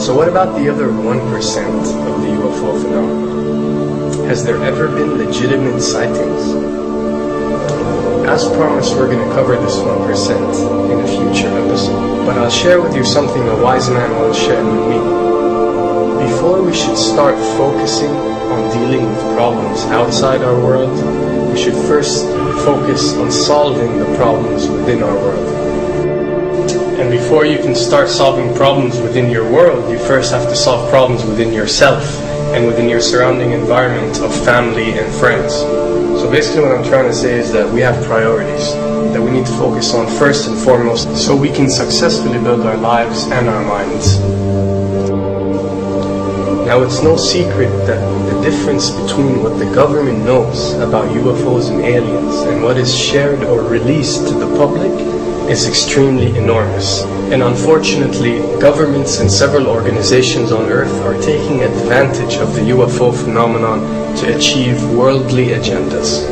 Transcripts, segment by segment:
So what about the other 1% of the UFO phenomenon? Has there ever been legitimate sightings? As promised, we're going to cover this 1% in a future episode. But I'll share with you something a wise man once shared with me. Before we should start focusing on dealing with problems outside our world, we should first focus on solving the problems within our world. And before you can start solving problems within your world, you first have to solve problems within yourself and within your surrounding environment of family and friends. So basically what I'm trying to say is that we have priorities that we need to focus on first and foremost so we can successfully build our lives and our minds. Now, it's no secret that the difference between what the government knows about UFOs and aliens and what is shared or released to the public is extremely enormous. And unfortunately, governments and several organizations on Earth are taking advantage of the UFO phenomenon to achieve worldly agendas.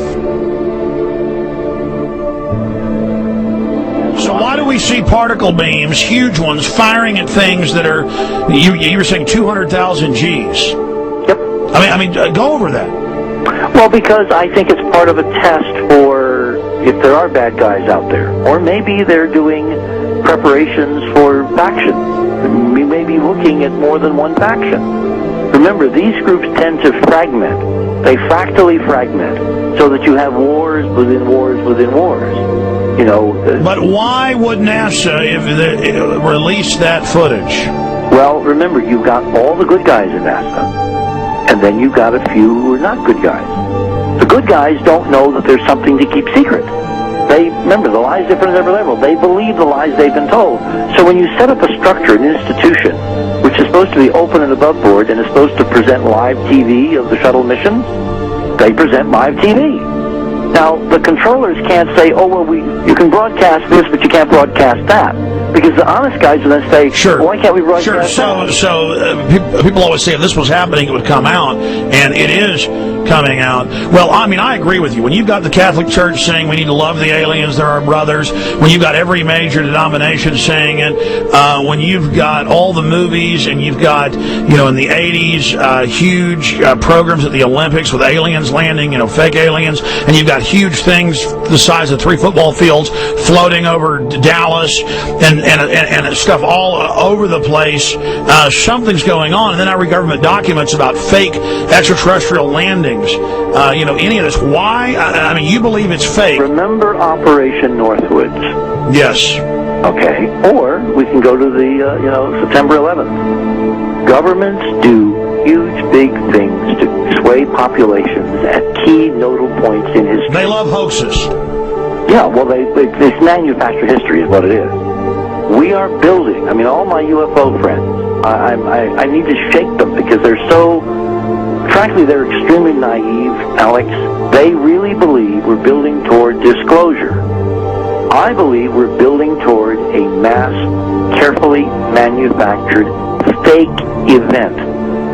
So why do we see particle beams, huge ones, firing at things that are, you were saying 200,000 Gs? Yep. I mean, go over that. Well, because I think it's part of a test for if there are bad guys out there. Or maybe they're doing preparations for faction. We may be looking at more than one faction. Remember, these groups tend to fragment. They fractally fragment so that you have wars within wars within wars. You know. But why would NASA release that footage? Well, remember, you've got all the good guys in NASA, and then you've got a few who are not good guys. The good guys don't know that there's something to keep secret. They, remember, the lie's different at every level. They believe the lies they've been told. So when you set up a structure, an institution, which is supposed to be open and above board and is supposed to present live TV of the shuttle missions, they present live TV. Now, the controllers can't say, oh, well, you can broadcast this, but you can't broadcast that. Because the honest guys will then say, sure. Well, why can't we broadcast that? So people always say if this was happening, it would come out, and it is coming out. Well, I mean, I agree with you. When you've got the Catholic Church saying we need to love the aliens, they're our brothers, when you've got every major denomination saying it, when you've got all the movies, and you've got, in the 80s, huge programs at the Olympics with aliens landing, fake aliens, and you've got huge things the size of 3 football fields floating over Dallas, and stuff all over the place. Something's going on, and then I read government documents about fake extraterrestrial landings. Any of this. Why? I mean, you believe it's fake. Remember Operation Northwoods? Yes. Okay. Or we can go to the, September 11th. Governments do huge, big things to sway populations at key nodal points in history. They love hoaxes. Yeah, well, they manufacture history is what it is. We are building, all my UFO friends, I need to shake them because they're so, frankly, they're extremely naive, Alex. They really believe we're building toward disclosure. I believe we're building toward a mass, carefully manufactured, fake event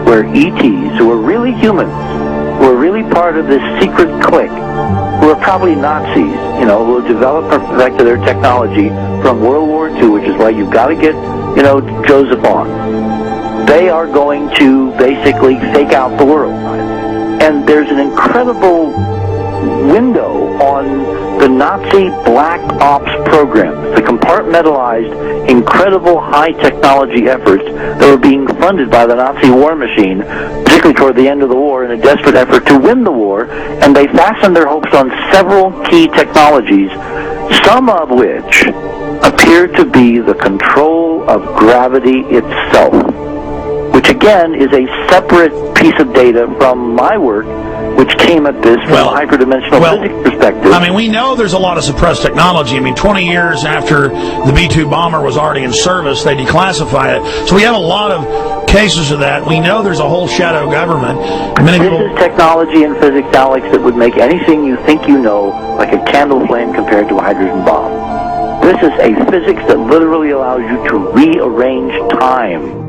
where ETs, who are really humans, who are really part of this secret clique, who are probably Nazis, who have developed and perfected their technology from World War II, which is why you've got to get, Joseph on. They are going to basically fake out the world. And there's an incredible window on the Nazi black ops programs, the compartmentalized, incredible high technology efforts that were being funded by the Nazi war machine, particularly toward the end of the war, in a desperate effort to win the war, and they fastened their hopes on several key technologies, some of which appear to be the control of gravity itself, which again is a separate piece of data from my work, which came at this from a hyperdimensional physics perspective. We know there's a lot of suppressed technology. 20 years after the B-2 bomber was already in service, they declassify it. So we have a lot of cases of that. We know there's a whole shadow government. This is technology in physics, Alex, that would make anything you think you know like a candle flame compared to a hydrogen bomb. This is a physics that literally allows you to rearrange time.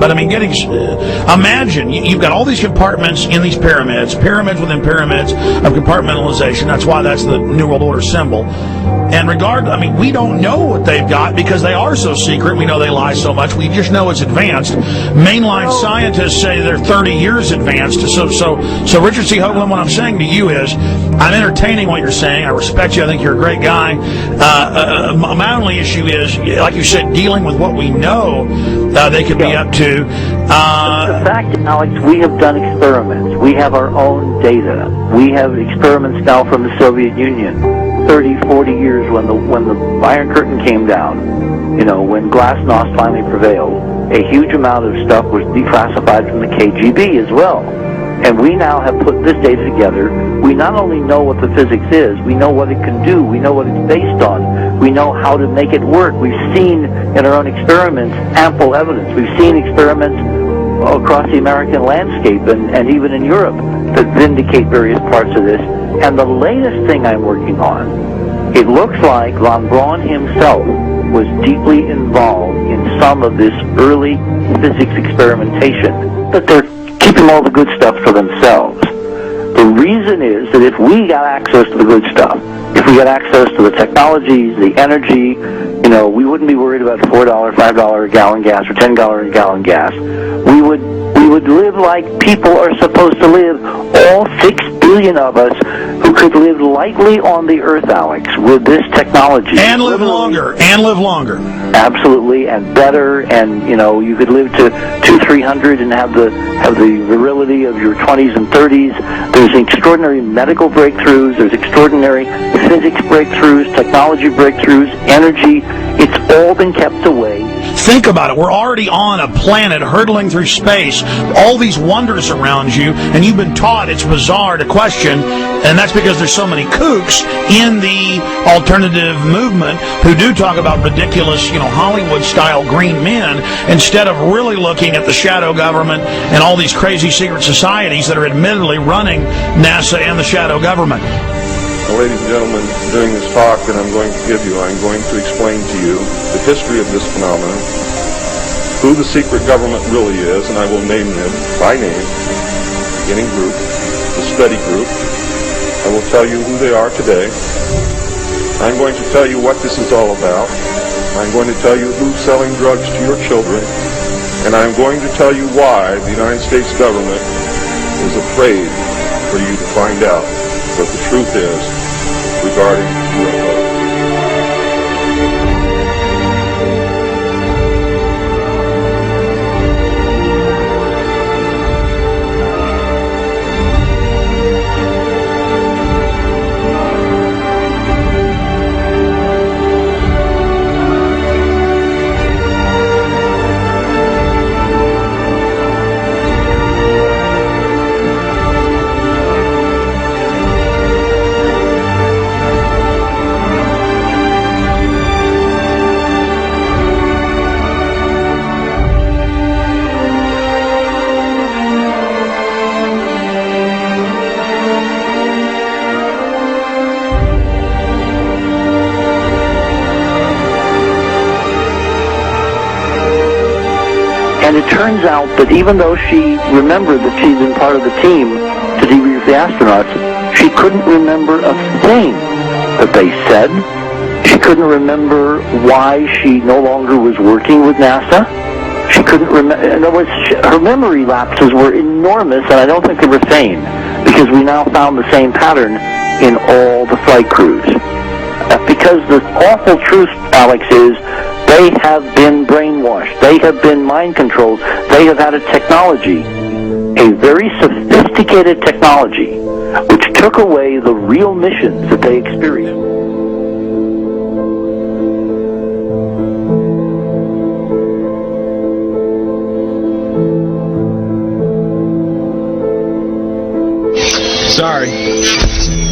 But I mean, imagine you've got all these compartments in these pyramids within pyramids of compartmentalization. That's why that's the New World Order symbol. And we don't know what they've got because they are so secret. We know they lie so much. We just know it's advanced. Mainline scientists say they're 30 years advanced. So Richard C. Hoagland, what I'm saying to you is, I'm entertaining what you're saying. I respect you. I think you're a great guy. My only issue is, like you said, dealing with what we know they could be up to. The fact, Alex, we have done experiments. We have our own data. We have experiments now from the Soviet Union. 30, 40 years when the Iron Curtain came down, when glasnost finally prevailed, a huge amount of stuff was declassified from the KGB as well. And we now have put this data together. We not only know what the physics is, we know what it can do, we know what it's based on, we know how to make it work. We've seen in our own experiments ample evidence. We've seen experiments across the American landscape and even in Europe that vindicate various parts of this. And the latest thing I'm working on, it looks like von Braun himself was deeply involved in some of this early physics experimentation, but they're keeping all the good stuff for themselves. The reason is that if we got access to the good stuff, if we got access to the technologies, the energy, we wouldn't be worried about $4, $5 a gallon gas or $10 a gallon gas. We would live like people are supposed to live, all 6 billion of us who could live lightly on the earth, Alex, with this technology. And live longer. Absolutely, and better, and you could live to 200-300 and have the virility of your 20s and 30s. There's extraordinary medical breakthroughs, there's extraordinary physics breakthroughs, technology breakthroughs, energy. It's all been kept away. Think about it. We're already on a planet hurtling through space, all these wonders around you, and you've been taught it's bizarre to question, and that's because there's so many kooks in the alternative movement who do talk about ridiculous, Hollywood-style green men, instead of really looking at the shadow government and all these crazy secret societies that are admittedly running NASA and the shadow government. Now, ladies and gentlemen, during this talk that I'm going to give you, I'm going to explain to you the history of this phenomenon, who the secret government really is, and I will name them by name, the beginning group, the study group. I will tell you who they are today. I'm going to tell you what this is all about. I'm going to tell you who's selling drugs to your children, and I'm going to tell you why the United States government is afraid for you to find out what the truth is regarding UFOs. And it turns out that even though she remembered that she'd been part of the team to debrief the astronauts, she couldn't remember a thing that they said. She couldn't remember why she no longer was working with NASA. She couldn't remember. In other words, her memory lapses were enormous, and I don't think they were feigned, because we now found the same pattern in all the flight crews. Because the awful truth, Alex, is they have been brainwashed. They have been mind controlled. They have had a technology, a very sophisticated technology, which took away the real missions that they experienced. Sorry.